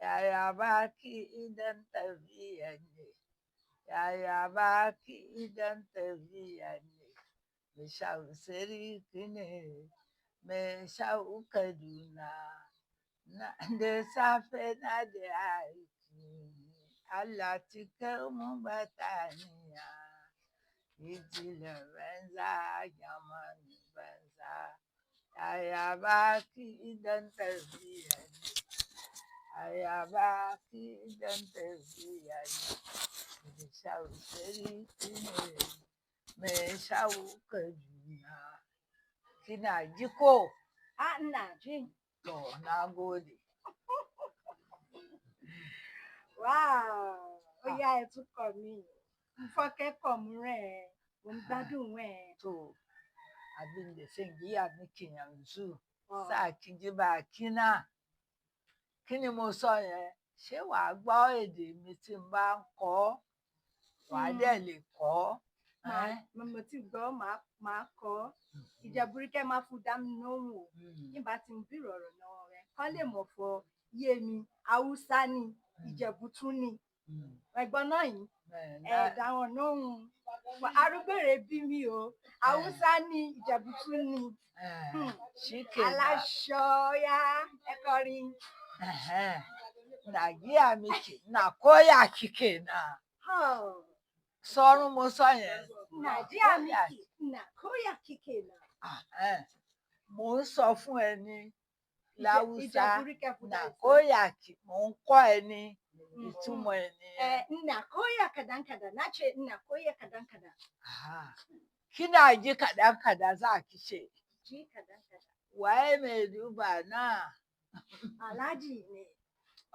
yaya baki idan tafiya ne, yaya baki idan tafiya ne, mai shau sarki ne, mai shau Kaduna, da safe na da aiki, Allah cikar mu bataniya, hijilar banza gyamani banza, yaya baki idan tafiya ne, yaya baki idan tafiya ne, mai shau sarki ne, mai shau Kaduna. Kina ji ko? Ina ji. To, na gode. Wow! Ó yá ẹ tún kọ mí. Mo fọ́ kẹ́kọ̀ọ́ mú rẹ̀. Mo ń gbádùn ẹ̀. To, abin da zan giya miki yanzu, Oh. sa ki ji bakina. Kí ni mo sọ yẹn? Ṣé wàá gbọ́ èdè mi tí n bá ń kọ ọ́? Wàá dẹ̀ lè kọ ọ́. Mo ti gbọ́ máa kọ́. Ìjẹ̀bú-Ríkẹ́ máa fún dá mi lóhùn o. Nígbà tí mo bírọ̀ ọ̀rọ̀ náà rẹ̀, kán lè mọ̀ fọ yé mi. Haúsá ni, Ìjẹ̀bú tún ni. Ẹ̀gbọ́n náà yìí, ẹ̀dá wọn lóhùn. Arúgbèrè bí mi o. Haúsá ni, Ìjẹ̀bú tún ni. Aláṣọ ya ẹ kọrin. Na giya miki, na koya kike na. Sọ́run mo sọ yẹn. Na giya miki, na koya kike na. Mo ń sọ fún ẹ ní láwùsá, na koya kí, mo ń kọ́ ẹ ní ìtumọ̀ ẹ nìyẹn. Na koya kadan kadan, na ce na koya kadan kadan. Kina ji kaɗan kaɗan za ki ce. Ji kadan kadan. Waye mai duba na? Alhaji ne.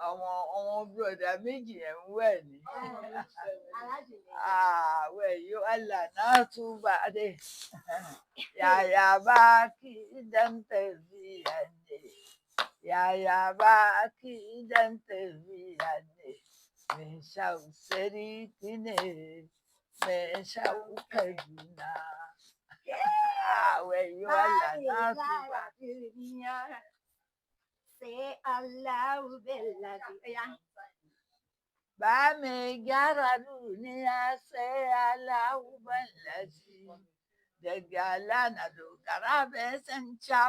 Àwọn broda méjì yẹn ń wẹ̀ ni. Alhaji ne. Wayyo Allah na tuba dai. Yaya baki idan tafiya ne, yaya baki idan tafiya ne, mai shau sarki ne, mai shau Kaduna. Wayyo Allah na tuba. Sai Allahu Belladi. Ba mai gyara duniya sai Allahu Belladi. Daga lana dogara bai san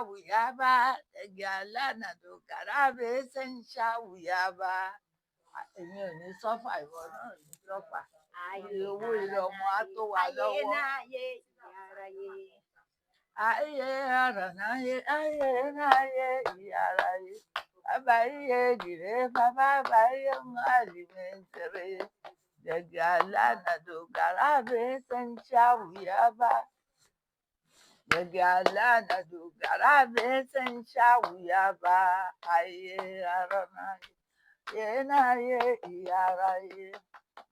wuya ba, daga lana dogara bai san wuya ba. Èmi ò ní sọ́fà, ìwọ náà ò ní sọ́fà. Owó ìlọ́mọ á tó wa lọ́wọ́. Ayé ọ̀rọ̀ náà yé, ayé náà yé ìyára yé. Bàbá yé dìre, bàbá yé mali mẹ́tẹ̀rẹ̀. Daga lana dogara bai san wuya ba. Daga lana dogara bai san wuya ba. Ayé ọ̀rọ̀ náà yé, náà yé ìyára yé.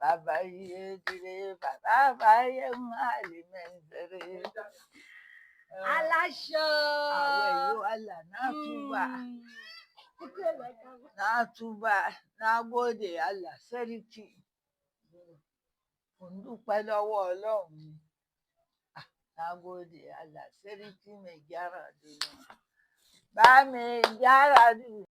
Bàbá yé dìre, bàbá yé mali mẹ́tẹ̀rẹ̀. Aláṣọ. Wayyo Allah na tuba. Na tuba, na gode Allah sarki. Mo dúpẹ́ lọ́wọ́ Ọlọ́run mi. Na gode Allah sarki mai gyara duniya. Ba mai gyara duniya.